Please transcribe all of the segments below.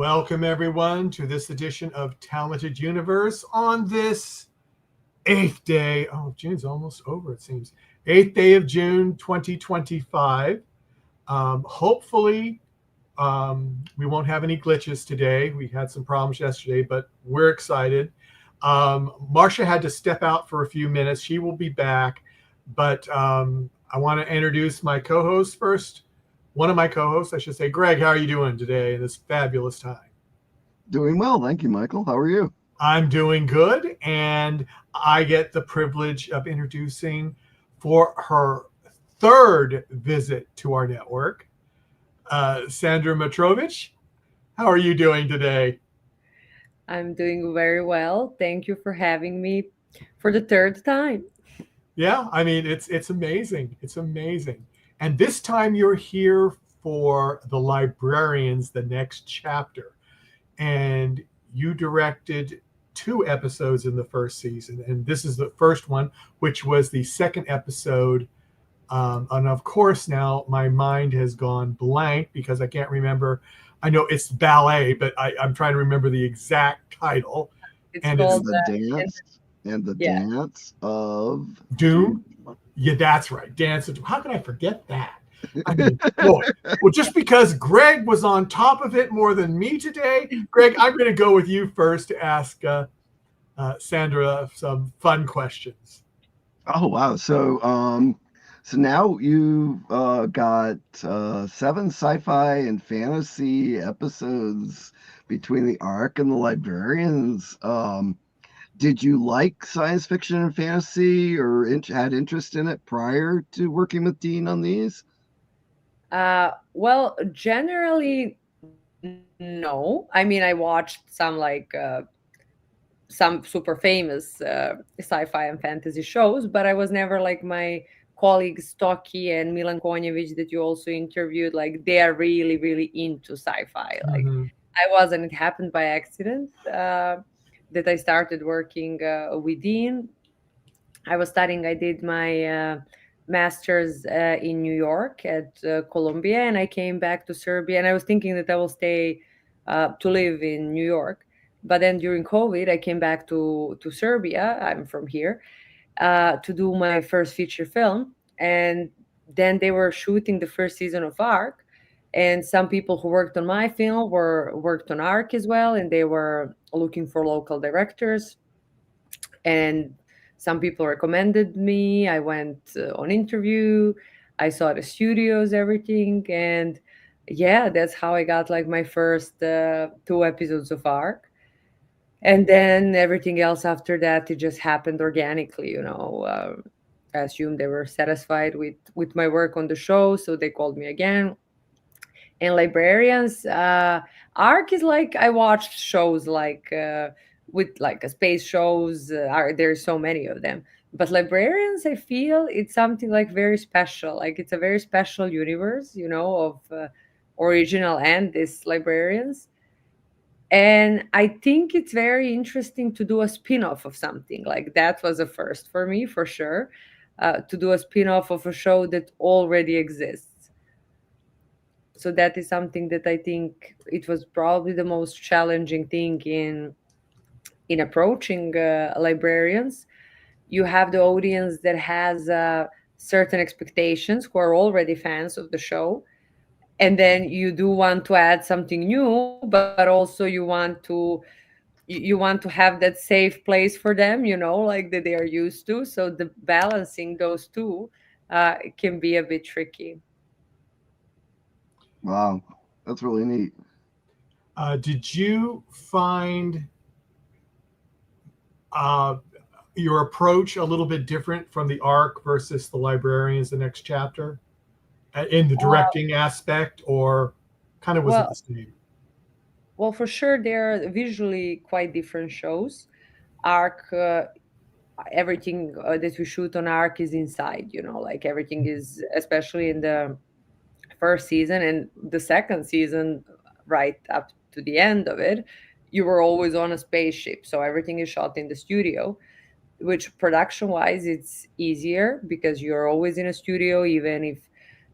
Welcome, everyone, to this edition of Talented Universe on this eighth day. Oh, June's almost over, it seems. Eighth day of June, 2025. Hopefully, we won't have any glitches today. We had some problems yesterday, but we're excited. Marcia had to step out for a few minutes. She will be back, but I want to introduce my co-host first. One of my co-hosts, I should say. Greg, how are you doing today in this fabulous time? Doing well, thank you, Michael. How are you? I'm doing good, and I get the privilege of introducing for her third visit to our network, Sandra Mitrovic. How are you doing today? I'm doing very well. Thank you for having me for the third time. Yeah, I mean it's amazing. It's amazing. And this time you're here for the Librarians, the next chapter. And you directed two episodes in the first season, and this is the first one, which was the second episode. And of course, now my mind has gone blank because I can't remember. I know it's ballet, but I'm trying to remember the exact title. It's And it's And called the dance yeah. dance of Doom. Yeah, that's right. Dance. How can I forget that? I mean, boy. Well, just because Greg was on top of it more than me today, Greg, I'm going to go with you first to ask Sandra some fun questions. Oh wow! So now you've got seven sci-fi and fantasy episodes between the Ark and the Librarians. Did you like science fiction and fantasy, or had interest in it prior to working with Dean on these? Well, generally, no. I mean, I watched some super famous sci-fi and fantasy shows, but I was never like my colleagues Stocky and Milan Konjevic that you also interviewed. Like they are really, really into sci-fi. Like Mhm. I wasn't. It happened by accident that I started working with Dean. I was studying. I did my master's in New York at Columbia, and I came back to Serbia. And I was thinking that I will stay to live in New York. But then during COVID, I came back to Serbia. I'm from here to do my first feature film, and then they were shooting the first season of Arc. And some people who worked on my film were worked on Arc as well, and they were looking for local directors and some people recommended me. I went on interview. I saw the studios, everything, and yeah, that's how I got like my first two episodes of Arc. And then everything else after that, it just happened organically. I assume they were satisfied with my work on the show, so they called me again. And Librarians, Arc is like I watched shows like with like a space shows. There's so many of them, but Librarians, I feel it's something like very special. Like it's a very special universe, of original and this Librarians. And I think it's very interesting to do a spin-off of something like that. Was a first for me for sure, to do a spin-off of a show that already exists. So that is something that I think it was probably the most challenging thing in approaching Librarians. You have the audience that has certain expectations who are already fans of the show, and then you do want to add something new, but also you want to have that safe place for them, like that they are used to. So the balancing those two can be a bit tricky. Wow, that's really neat. Did you find uh, your approach a little bit different from the Arc versus the Librarians, the next chapter, in the directing aspect, or kind of was it Well, the same? well, for sure, they're visually quite different shows. Arc, everything that we shoot on Arc is inside. Like everything is, especially in the first season and the second season, right up to the end of it, you were always on a spaceship. So everything is shot in the studio, which production wise, it's easier because you're always in a studio, even if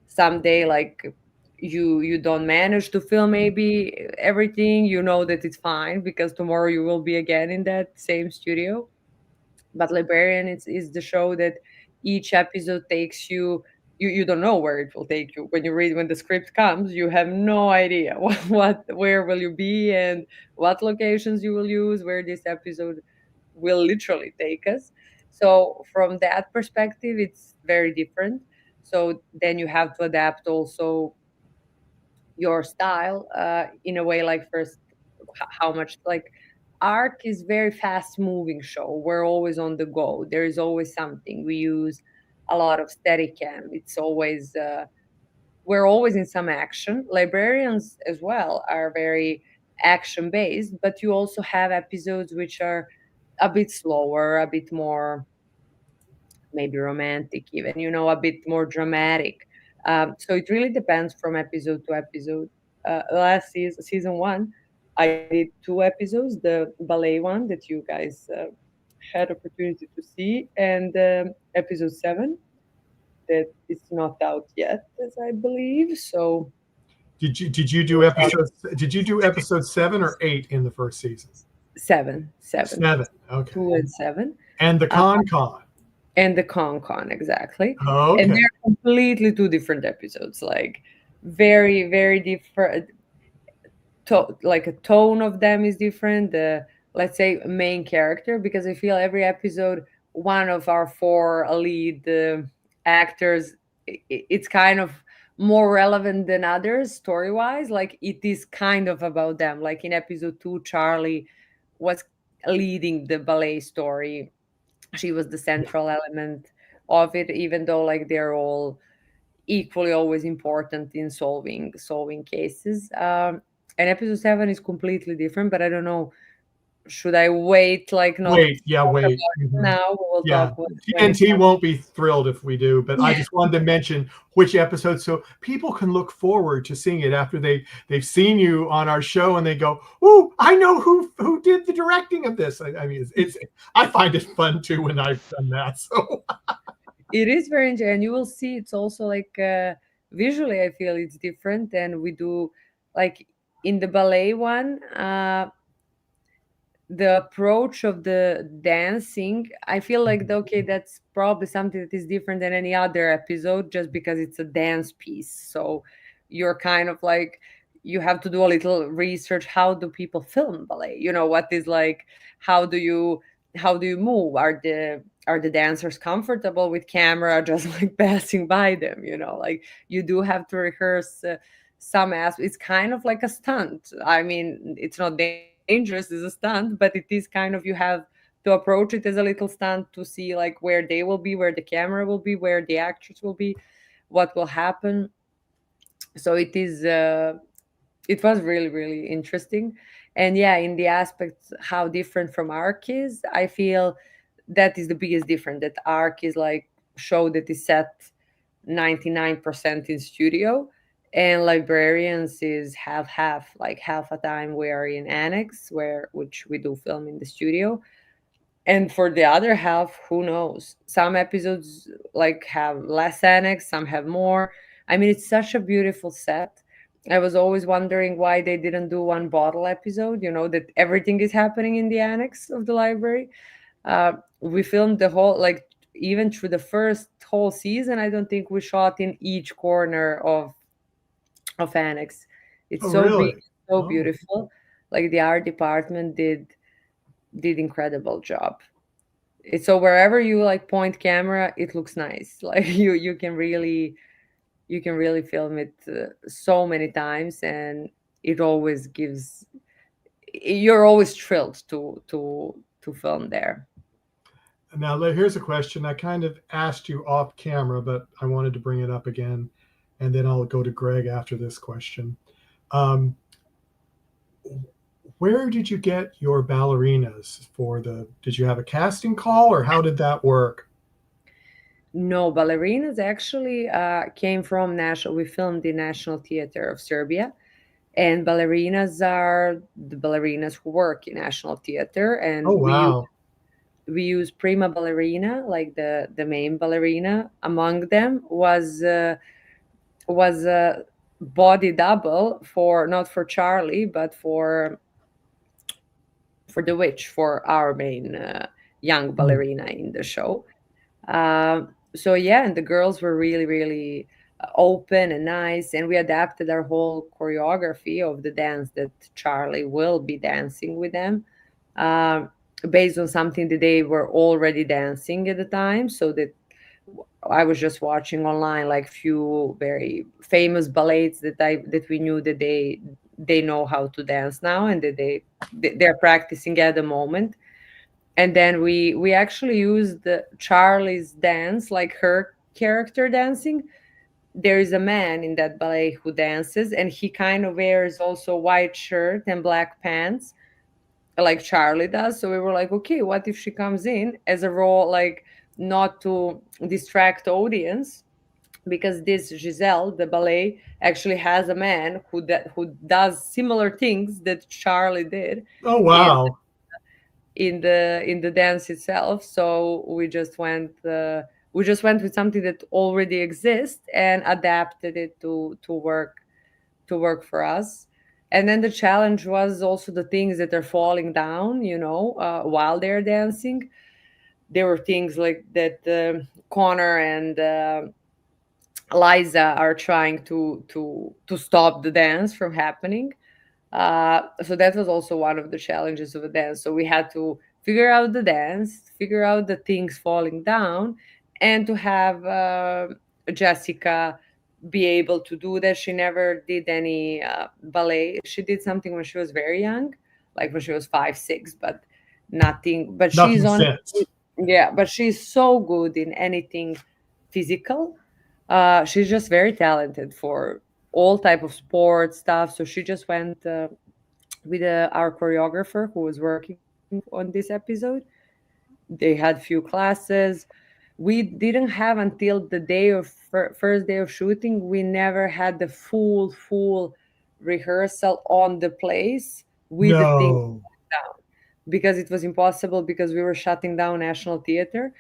someday, like, you don't manage to film maybe everything, you know that it's fine because tomorrow you will be again in that same studio. But Librarian is the show that each episode takes you, you don't know where it will take you. When you read, when the script comes, you have no idea what where will you be and what locations you will use, where this episode will literally take us. So from that perspective, it's very different. So then you have to adapt also your style in a way, like first how much, like arc is very fast moving show, we're always on the go, there is always something, we use a lot of steady cam, it's always we're always in some action. Librarians as well are very action based, but you also have episodes which are a bit slower, a bit more maybe romantic, even, a bit more dramatic. So it really depends from episode to episode. Last season one, I did two episodes, the ballet one that you guys had opportunity to see, and episode 7 that is not out yet, as I believe. So did you do episode 7 or 8 in the first season? 7, 7. Okay. 2 and 7. And the con. And the con, exactly. Oh, And okay. they're completely two different episodes, like very, very different. Like a tone of them is different. The, let's say, main character, because I feel every episode, one of our 4 lead actors, it's kind of more relevant than others story wise. Like it is kind of about them. Like in episode 2, Charlie was leading the ballet story, she was the central element of it, even though like they're all equally always important in solving cases. And episode 7 is completely different, but I don't know, should I wait, like not Wait. talk about it Mhm. now? We will Yeah. talk when it TNT comes. won't be thrilled if we do, but I just wanted to mention which episode so people can look forward to seeing it after they've seen you on our show and they go, "Oh, I know who did the directing of this." I mean, it's I find it fun too when I've done that. So It is very interesting, and you will see it's also like visually, I feel it's different, and we do like in the ballet one. The approach of the dancing, I feel like okay, that's probably something that is different than any other episode, just because it's a dance piece. So you're kind of like, you have to do a little research, how do people film ballet, what is like, how do you move, are the dancers comfortable with camera just like passing by them, like you do have to rehearse some aspects. It's kind of like a stunt. I mean, it's not dangerous as a stunt, but it is kind of, you have to approach it as a little stunt to see like where they will be, where the camera will be, where the actors will be, what will happen. So it was really, really interesting. And yeah, in the aspects how different from arc is, I feel that is the biggest difference, that arc is like show that is set 99% in studio, and librarians is half, like half a time we are in annex, which we do film in the studio, and for the other half, who knows, some episodes like have less annex, some have more. I mean, it's such a beautiful set. I was always wondering why they didn't do one bottle episode, that everything is happening in the annex of the library. We filmed the whole, like, even through the first whole season, I don't think we shot in each corner of annex. It's oh, so really? big, so Oh. beautiful. Like the art department did incredible job. It's so wherever you like point camera, it looks nice. Like you can really film it so many times, and it always gives, you're always thrilled to film there. Now, here's a question. I kind of asked you off camera, but I wanted to bring it up again, and then I'll go to Greg after this question. Um, where did you get your ballerinas did you have a casting call, or how did that work? No, ballerinas actually came from national. We filmed the National Theater of Serbia, and ballerinas are the ballerinas who work in National Theater, and Oh, wow. we use prima ballerina, like the main ballerina. Among them was body double for, not for Charlie, but for the witch, for our main young Mm. ballerina in the show. So yeah, and the girls were really, really open and nice, and we adapted our whole choreography of the dance that Charlie will be dancing with them, um, based on something that they were already dancing at the time. So that I was just watching online like few very famous ballets that we knew that they know how to dance now, and that they're practicing at the moment. And then we actually used Charlie's dance, like her character dancing. There is a man in that ballet who dances, and he kind of wears also white shirt and black pants like Charlie does. So we were like, okay, what if she comes in as a role, like not to distract audience, because this Giselle, the ballet, actually has a man who does similar things that Charlie did Oh, in wow. the dance itself. So we just went with something that already exists and adapted it to work for us. And then the challenge was also the things that are falling down, while they're dancing. There were things like that Connor and Liza are trying to stop the dance from happening. So that was also one of the challenges of the dance. So we had to figure out the dance, figure out the things falling down, and to have Jessica be able to do that. She never did any ballet. She did something when she was very young, like when she was 5, 6, but nothing. But she's Nothing on, since. yeah, but she's so good in anything physical. She's just very talented for all type of sports stuff. So she just went with our choreographer who was working on this episode. They had few classes. We didn't have until the day of first day of shooting. We never had the full rehearsal on the place with the things No. down, because it was impossible, because we were shutting down National Theater.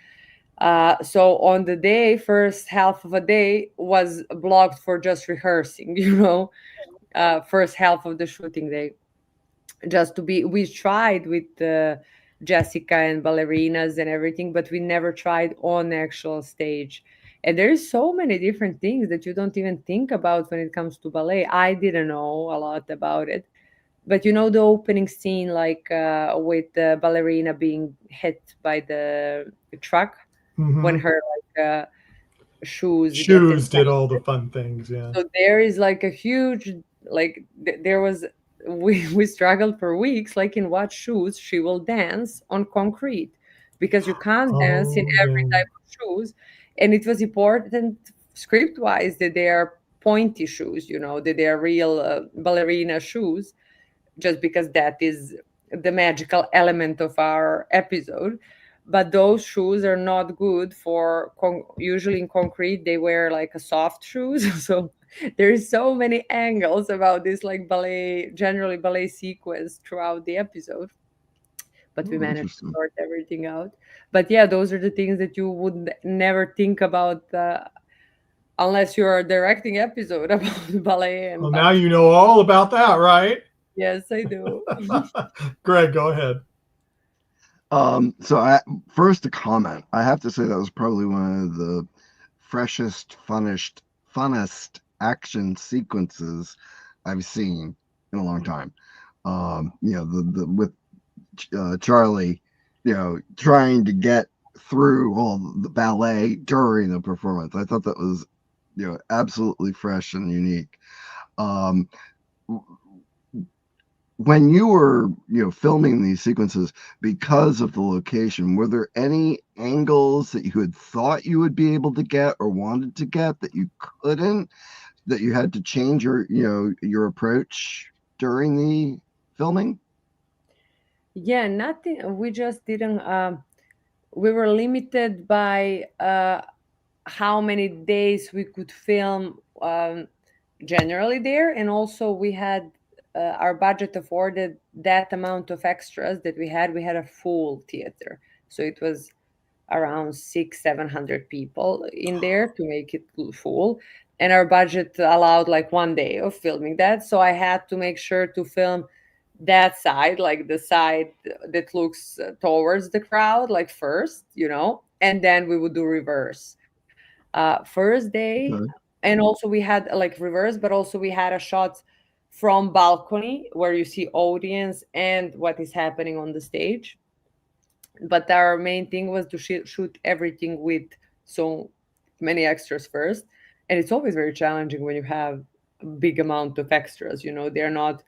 So on the day, first half of a day was blocked for just rehearsing, first half of the shooting day, just to be. We tried with Jessica and ballerinas and everything, but we never tried on actual stage. And there's so many different things that you don't even think about when it comes to ballet. I didn't know a lot about it, but the opening scene, like with the ballerina being hit by the truck, when Hmm. her like shoes get Shoes infected. did all the fun things. Yeah. So there is like a huge, like there was, we struggled for weeks, like in what shoes she will dance on concrete, because you can't dance in Oh, every yeah. type of shoes. And it was important script wise that they are pointy shoes, that they are real ballerina shoes, just because that is the magical element of our episode. But those shoes are not good for usually in concrete they wear like a soft shoes. So there's so many angles about this, like ballet, generally ballet sequence throughout the episode, but we Oh, managed to interesting. sort everything out. But yeah, those are the things that you would never think about unless you're a directing episode about ballet. Well, And now but you know all about that, right? yes, I do. Greg, go ahead. So first a comment. I have to say that was probably one of the freshest, funnest action sequences I've seen in a long time. The with Charlie, trying to get through all the ballet during the performance. I thought that was, absolutely fresh and unique. Um, when you were, filming these sequences, because of the location, were there any angles that you had thought you would be able to get or wanted to get that you couldn't, that you had to change your approach during the filming? Yeah, nothing. We just didn't. We were limited by how many days we could film generally there, and also we had our budget afforded that amount of extras that we had. We had a full theater, so it was around 600-700 people in there to make it full. and our budget allowed like 1 day of filming that. So I had to make sure to film that side, like the side that looks towards the crowd, like first, and then we would do reverse. First day, Okay. and also we had like reverse, but also we had a shot from balcony where you see audience and what is happening on the stage. But our main thing was to shoot everything with so many extras first, and it's always very challenging when you have a big amount of extras. They're not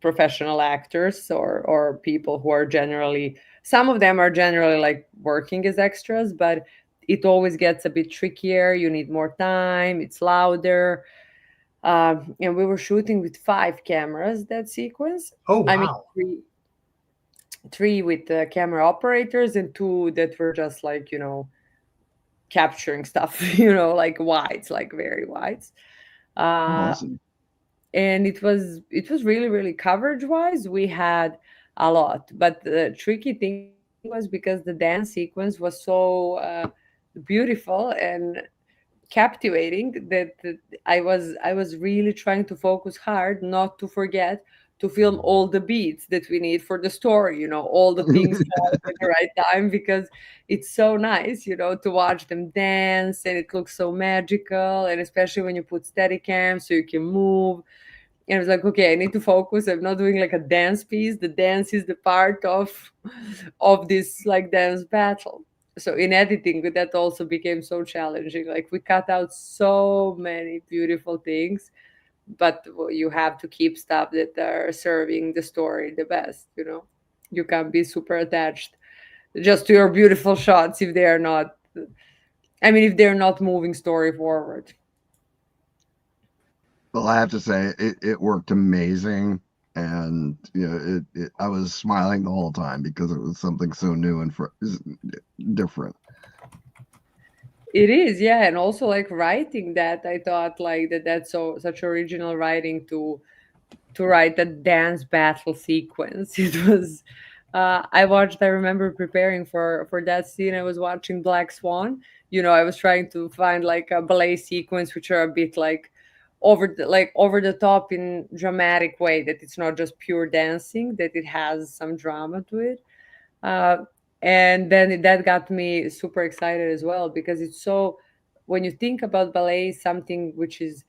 professional actors or people who are generally, some of them are generally like working as extras, but it always gets a bit trickier. You need more time, it's louder. And we were shooting with 5 cameras that sequence. Oh, I mean, wow. three with the camera operators and 2 that were just like capturing stuff, like wides, like very wides. Oh, uh awesome. and it was really, really coverage wise, we had a lot. But the tricky thing was because the dance sequence was so beautiful and captivating that I was really trying to focus hard not to forget to film all the beats that we need for the story, all the things fall at the right time, because it's so nice, to watch them dance, and it looks so magical, and especially when you put steady cam so you can move. And I was like, okay, I need to focus. I'm not doing like a dance piece. The dance is the part of this like dance battle. So in editing, that also became so challenging. Like we cut out so many beautiful things, but you have to keep stuff that are serving the story the best. You can't be super attached just to your beautiful shots if they are not. I mean, if they're not moving story forward. Well, I have to say it worked amazing, and I was smiling the whole time because it was something so new and different. It is, yeah, and also like writing that, I thought like that's such original writing to write a dance battle sequence. It was, I watched. I remember preparing for that scene. I was watching Black Swan. I was trying to find like a ballet sequence, which are a bit like over the top in dramatic way. That it's not just pure dancing. That it has some drama to it. Uh, and then that got me super excited as well, because it's so, when you think about ballet, something which is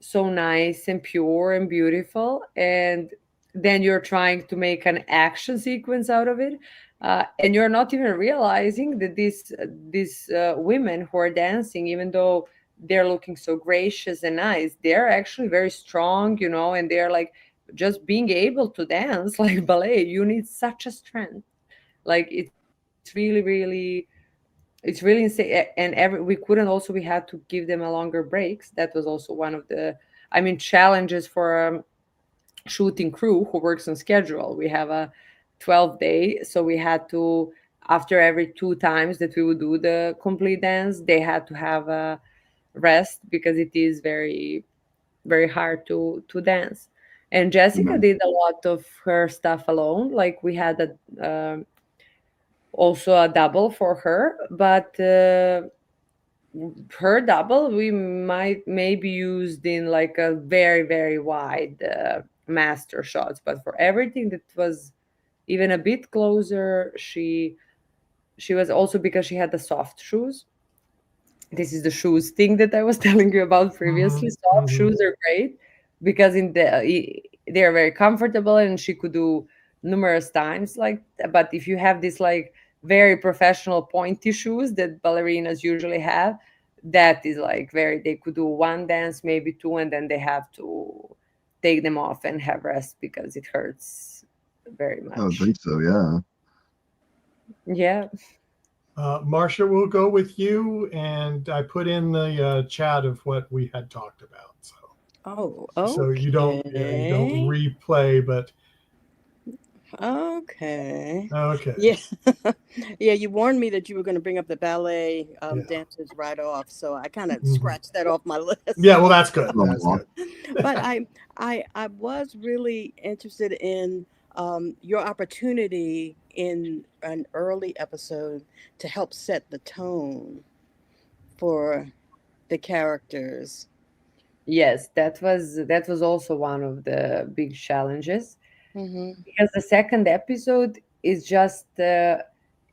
so nice and pure and beautiful, and then you're trying to make an action sequence out of it, and you're not even realizing that these women who are dancing, even though they're looking so gracious and nice, they're actually very strong, and they're like, just being able to dance like ballet, you need such a strength. Like it's really insane. And we couldn't, also we had to give them a longer breaks. That was also one of the, I mean, challenges for shooting crew who works on schedule. We have a 12 day, so we had to, after every 2 times that we would do the complete dance, they had to have a rest, because it is very, very hard to dance. And Jessica Mhm. did a lot of her stuff alone. Like we had also a double for her, but her double we might maybe used in like a very, very wide master shots. But for everything that was even a bit closer, she was also, because she had the soft shoes. This is the shoes thing that I was telling you about previously. Hmm. Soft Hmm. shoes are great because they are very comfortable, and she could do numerous times like. But if you have this like very professional pointy shoes that ballerinas usually have, that is like very, they could do one dance, maybe two, and then they have to take them off and have rest because it hurts very I would much. think so. Yeah. Yeah. Marcia, we'll go with you, and I put in the chat of what we had talked about. Oh, So you don't, yeah, you don't okay. replay, but Okay. okay, Yeah. Yeah, you warned me that you were going to bring up the ballet yeah. dancers right off, so I kind of Hmm. scratched that off my list. Yeah, well, that's good. That's Aw. good. But I was really interested in your opportunity in an early episode to help set the tone for the characters. Yes, that was also one of the big challenges, Mm-hmm. because the second episode is just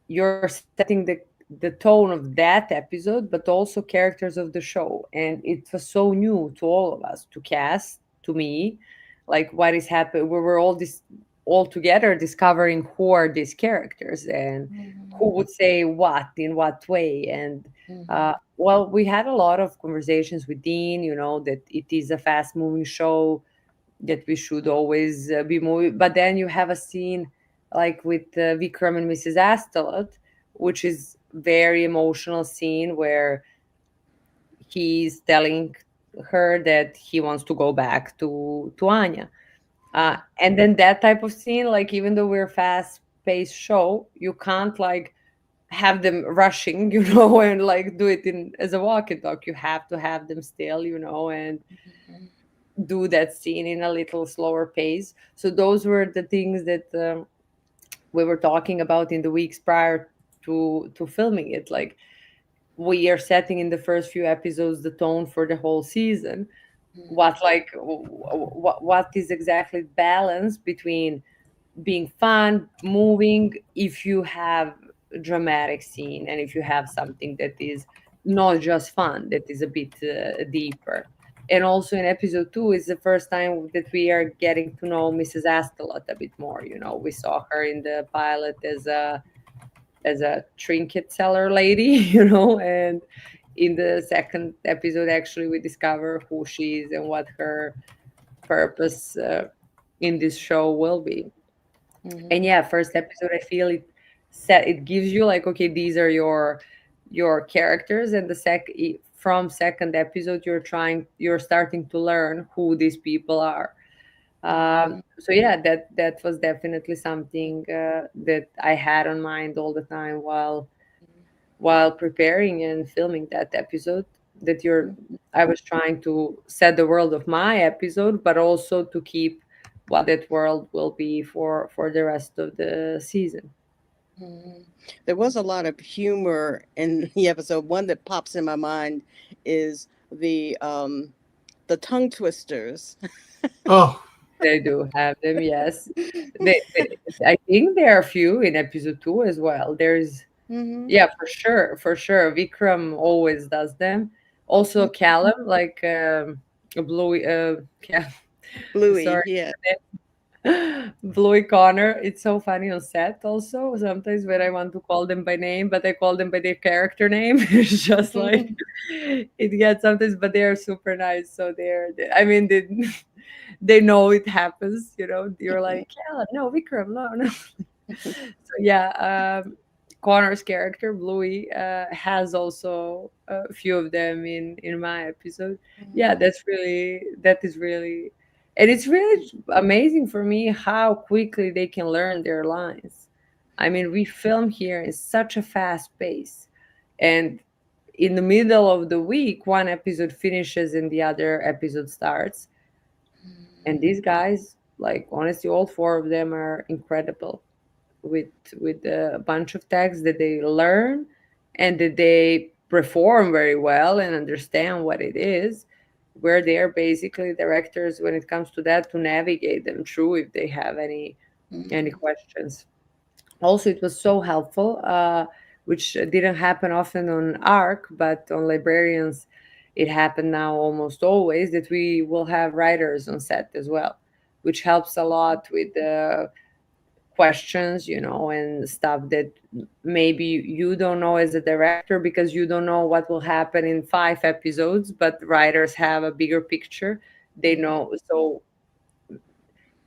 you're setting the tone of that episode, but also characters of the show, and it was so new to all of us, to cast, to me, like what is happening. We were all together discovering who are these characters and who would say what in what way. And well, we had a lot of conversations with Dean, that it is a fast moving show, that we should always be moving. But then you have a scene like with Vikram and Mrs. Astolat, which is very emotional scene where he's telling her that he wants to go back to Anya. And then that type of scene, like even though we're a fast paced show, you can't like have them rushing, and like do it in as a walk and talk. You have to have them still, and do that scene in a little slower pace. So those were the things that we were talking about in the weeks prior to filming it. Like we are setting in the first few episodes the tone for the whole season. What is exactly balance between being fun, moving, if you have a dramatic scene, and if you have something that is not just fun, that is a bit deeper. And also in episode 2 is the first time that we are getting to know Mrs. Astolat a bit more. We saw her in the pilot as a trinket seller lady, and in the second episode, actually, we discover who she is and what her purpose in this show will be. And yeah, first episode, I feel it gives you like, okay, these are your characters, and from second episode, you're starting to learn who these people are. So yeah, that was definitely something that I had on mind all the time while preparing and filming that episode. I was trying to set the world of my episode, but also to keep what that world will be for the rest of the season. There was a lot of humor in the episode. One that pops in my mind is the tongue twisters. Oh, They do have them, yes. I think there are a few in episode 2 as well. Mm-hmm. Yeah, for sure. Vikram always does them. Also, Callum, like Bluey, Bluey, sorry, yeah. Bluey Connor. It's so funny on set. Also, sometimes when I want to call them by name, but I call them by their character name. It's just like it gets sometimes, but they are super nice. So I mean, they know it happens. You're like, yeah, no, Vikram, no. So yeah, Connor's character Bluey has also a few of them in my episode. Yeah, that is really, and it's really amazing for me how quickly they can learn their lines. I mean, we film here in such a fast pace, and in the middle of the week, one episode finishes and the other episode starts. And these guys, like honestly, all four of them are incredible with a bunch of texts that they learn and that they perform very well and understand what it is. Where they're basically directors when it comes to that, to navigate them through if they have any questions. Also, it was so helpful, which didn't happen often on ARC, but on Librarians it happened now almost always, that we will have writers on set as well, which helps a lot with the questions, and stuff that maybe you don't know as a director, because you don't know what will happen in 5 episodes, but writers have a bigger picture. They know. So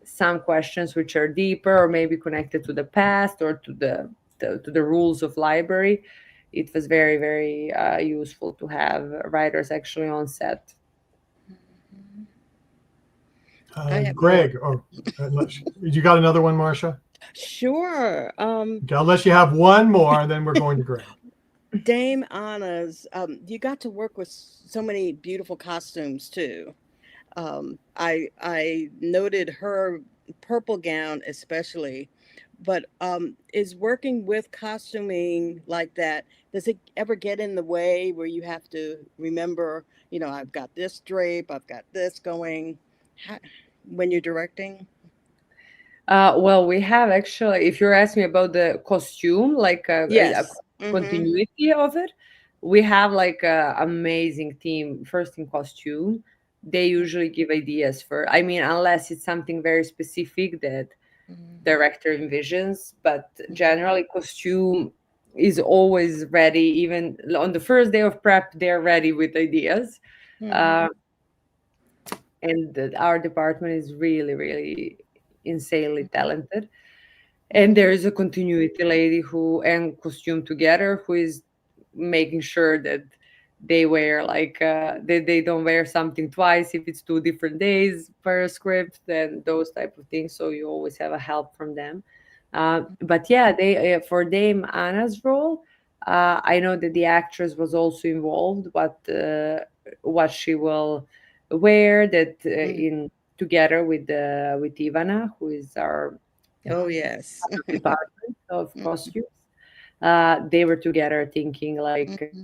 some questions which are deeper or maybe connected to the past or to the rules of library, it was very, very useful to have writers actually on set. I have more. Greg, or you got another one, Marcia? Sure. Okay, unless you have one more, then we're going to Greg. Dame Anna's. You got to work with so many beautiful costumes too. I noted her purple gown especially, But is working with costuming like that, does it ever get in the way where you have to remember, I've got this drape, I've got this going when you're directing? Well, we have actually, if you're asking me about the costume, like a Yes. continuity of it, we have like a amazing team first in costume. They usually give ideas for, I mean, unless it's something very specific that director envisions, but generally costume is always ready. Even on the first day of prep, they're ready with ideas. And our department is really, really insanely talented. And there is a continuity lady who and costume together who is making sure that they wear like they don't wear something twice if it's 2 different days per script and those type of things. So you always have a help from them. But yeah, they for Dame Anna's role, I know that the actress was also involved, but what she will wear that in together with Ivana, who is our Oh, yes. department of costumes. They were together thinking like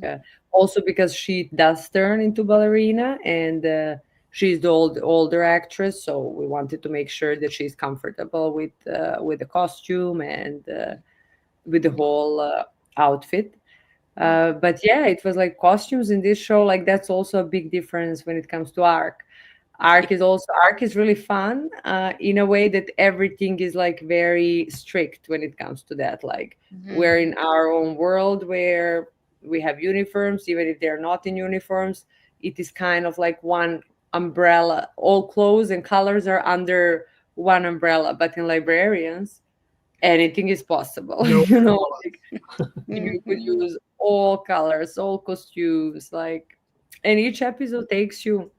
also because she does turn into ballerina and she's the older actress, so we wanted to make sure that she's comfortable with the costume and with the whole outfit. But yeah, it was like costumes in this show, like that's also a big difference when it comes to arc. Arc is really fun in a way that everything is like very strict when it comes to that. Like we're in our own world where we have uniforms, even if they're not in uniforms. It is kind of like one umbrella. All clothes and colors are under one umbrella. But in Librarians, anything is possible. No. Like, you could use all colors, all costumes, like, and each episode takes you.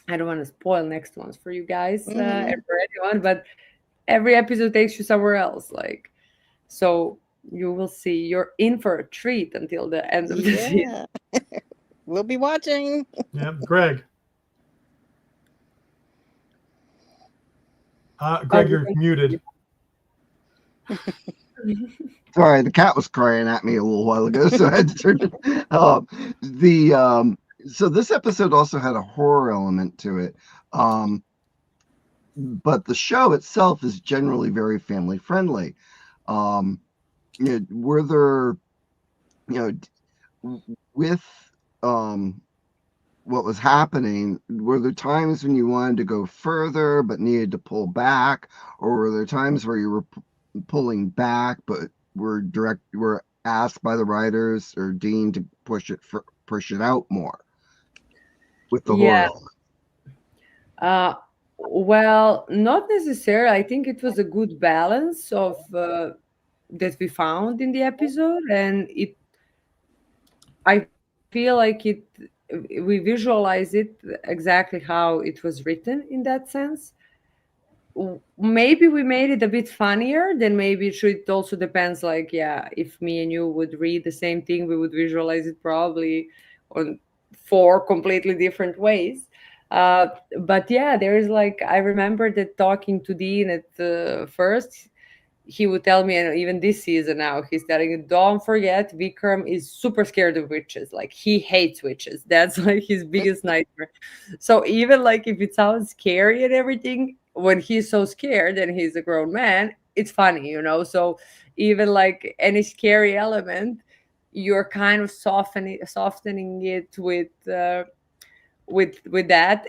I don't want to spoil next ones for you guys and for anyone, but every episode takes you somewhere else. Like, so you will see. You're in for a treat until the end of the season. We'll be watching. Yeah, Greg. Greg, you're muted. Sorry, the cat was crying at me a little while ago, so I had to turn it. So this episode also had a horror element to it, but the show itself is generally very family friendly. Were there, with what was happening, were there times when you wanted to go further but needed to pull back, or were there times where you were pulling back but were asked by the writers or Dean to push it out more with the horror element? Well, not necessarily. I think it was a good balance of that we found in the episode, and I feel like we visualize it exactly how it was written in that sense. Maybe we made it a bit funnier, then maybe it also depends, like, yeah, if me and you would read the same thing, we would visualize it probably on 4 completely different ways. But yeah, there is like, I remember that talking to Dean at first, he would tell me, and even this season now, he's telling you, don't forget, Vikram is super scared of witches. Like, he hates witches. That's like his biggest nightmare. So even like if it sounds scary and everything, when he's so scared and he's a grown man, it's funny. So even like any scary element, you're kind of softening it with that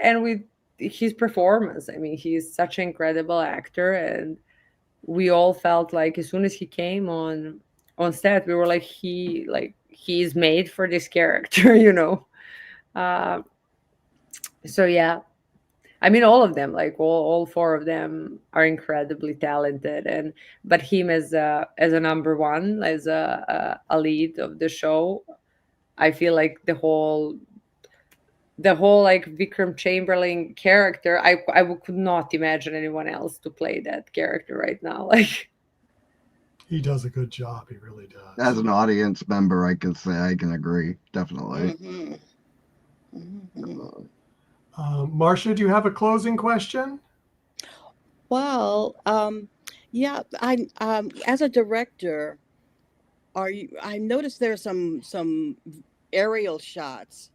and with his performance. I mean, he's such an incredible actor, and we all felt like as soon as he came on set, we were like, he's made for this character. So yeah, I mean, all of them, like all 4 of them are incredibly talented, but him as a number one, as a lead of the show, I feel like the whole like Vikram Chamberlain character, I could not imagine anyone else to play that character right now. Like, He does a good job. He really does. As an audience member, I can say I can agree, definitely. Marcia, do you have a closing question? Well, Yeah, I as a director, I noticed there's some aerial shots.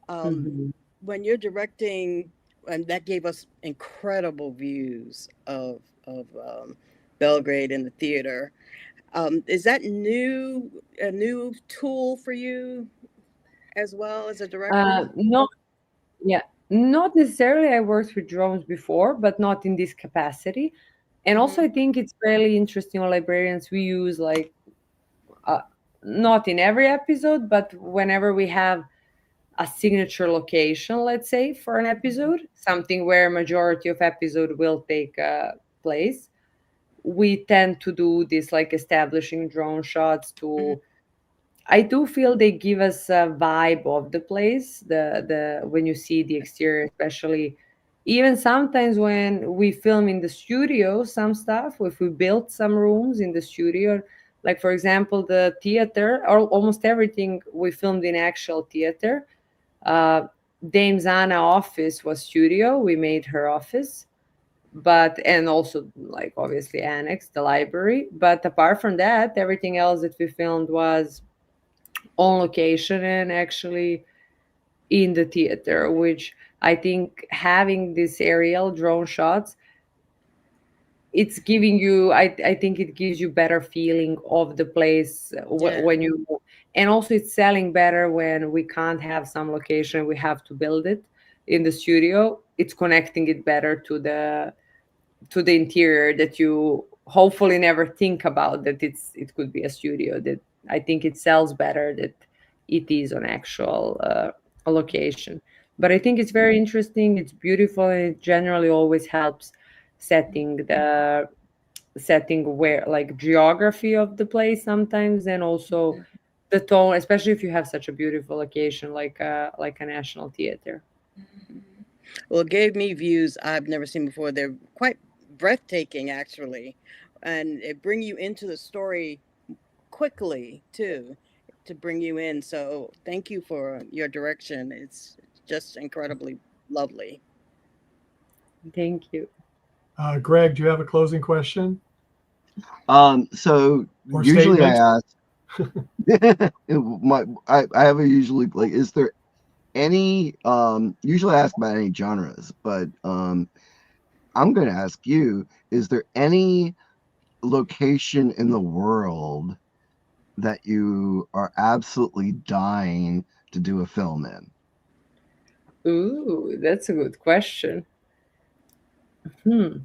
Um, Mhm. when you're directing, and that gave us incredible views of Belgrade in the theater. Is that a new tool for you as well as a director? Not Yeah, not necessarily. I worked with drones before, but not in this capacity. And also, Hmm. I think it's really interesting on Librarians. We use like uh, not in every episode, but whenever we have a signature location, let's say for an episode, something where majority of episode will take place, we tend to do this like establishing drone shots Hmm. to I do feel they give us a vibe of the place. The when you see the exterior, especially even sometimes when we film in the studio, some stuff. If we built some rooms in the studio, like for example the theater, or almost everything we filmed in actual theater. Uh, Dame Zana office was studio. We made her office, but and also like obviously annex the library. But apart from that, everything else that we filmed was on location and actually in the theater, which I think having these aerial drone shots, it's giving you, I think it gives you better feeling of the place Yeah. when you, and also it's selling better when we can't have some location, we have to build it in the studio. It's connecting it better to the interior that you hopefully never think about that it could be a studio. That I think it sells better that it is on actual a location. But I think it's very interesting, it's beautiful, and it generally always helps setting the setting where like geography of the place sometimes, and also the tone, especially if you have such a beautiful location like a national theater. Mhm. Well, it gave me views I've never seen before. They're quite breathtaking, actually, and it bring you into the story quickly too, to bring you in. So, thank you for your direction. It's just incredibly lovely. Thank you. Greg, do you have a closing question So or usually I statement? ask I have a usually like is there any usually I ask about any genres, but I'm going to ask you, is there any location in the world that you are absolutely dying to do a film in? Ooh, that's a good question. Hmm.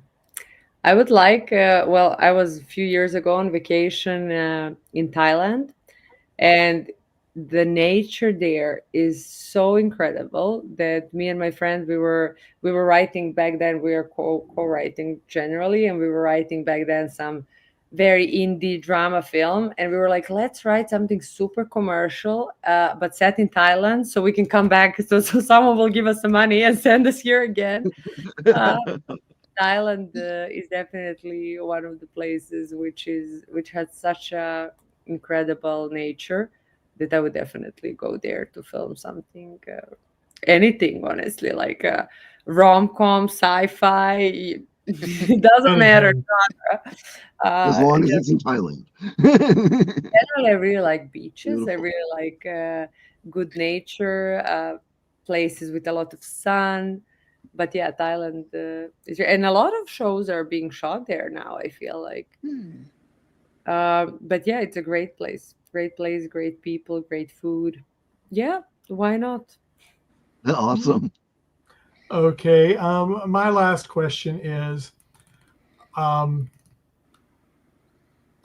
I would like, well, I was a few years ago on vacation in Thailand, and the nature there is so incredible that me and my friend we were writing back then. We were co-writing generally, and we were writing back then some very indie drama film, and we were like, let's write something super commercial, but set in Thailand, so we can come back, so someone will give us some money and send us here again. Uh, Thailand is definitely one of the places which has such a incredible nature that I would definitely go there to film something, anything honestly, like rom-com, sci-fi. It doesn't matter Anything. genre. As long as Just it's in Thailand. generally, I really like beaches. I Beautiful. really like good nature, places with a lot of sun. But yeah, Thailand and a lot of shows are being shot there now. I feel like, Hmm. but yeah, it's a great place, great people, great food. Yeah, why not? Awesome. Okay. My last question is, um,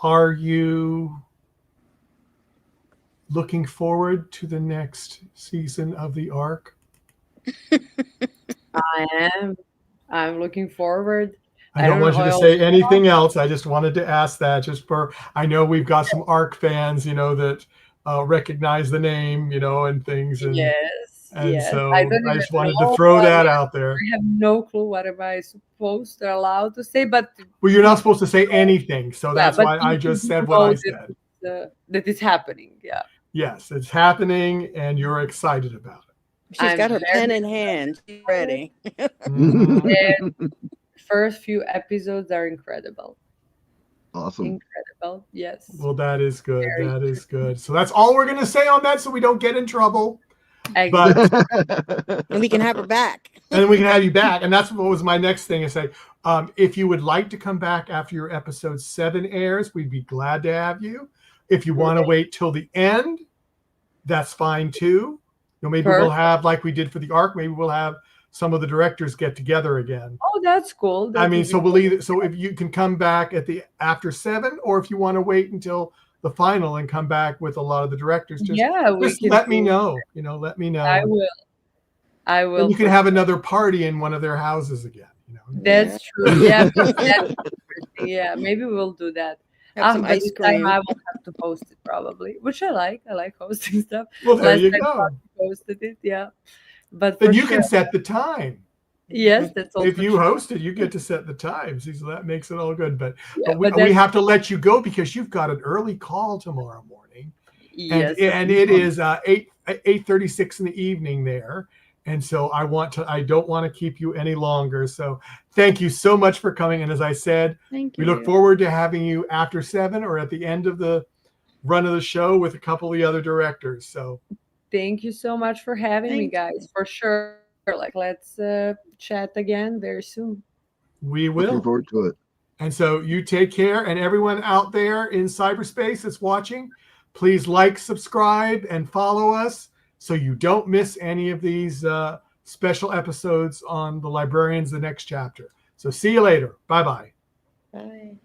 are you looking forward to the next season of the Ark? I am. I'm looking forward. I I don't don't know. want you I to also say anything else. I just wanted to ask that just for, I know we've got some Ark fans, that recognize the name, and things. yes, And yes. I so don't I even just wanted to know throw what. that out there. I have no clue what am I supposed or allowed to say, but Well, you're not people supposed to say anything. So yeah, that's but why I people just do said what know I that said. that it's happening. Yeah, Yes, it's happening and you're excited about She's I'm got her pen very in hand. She's excited. ready. it. Hmm. The first few episodes are incredible. Awesome. Incredible. Yes. Well, that is good. Very That is good. So that's all we're going to say on that, so we don't get in trouble. Exactly. But And we can have her back. and we can have you back. And that's what was my next thing is say, if you would like to come back after your episode 7 airs, we'd be glad to have you. If you want to wait till the end, that's fine too. You know, maybe we'll have, like we did for the ARC, maybe we'll have some of the directors get together again. Oh, that's cool. I mean, so we'll either, so if you can come back at the after 7, or if you want to wait until the final and come back with a lot of the directors, just let me know. You know, let me know. I will. I will. And you can have another party in one of their houses again. You know, That's true. Yeah, that's yeah. Maybe we'll do that. Have some But ice this time cream. I will have to host it probably, which I like. I like hosting stuff. well, there Last you time go. I hosted it, yeah. But Then for you sure, can set the time. yes, that's also If you true. host it, you get to set the time. See, so that makes it all good. But Yeah, we that's- have to let you go because you've got an early call tomorrow morning. yes, And it is 8:36 in the evening there. And so I don't want to keep you any longer. So thank you so much for coming. And as I said, Thank we you. look forward to having you after 7 or at the end of the run of the show with a couple of the other directors. So thank you so much for having me, Thank you. guys. For sure. Like, let's chat again very soon. we Looking will. forward to it. And so you take care. And everyone out there in cyberspace that's watching, please like, subscribe, and follow us so you don't miss any of these special episodes on the Librarians, the next chapter. So see you later. Bye-bye. Bye.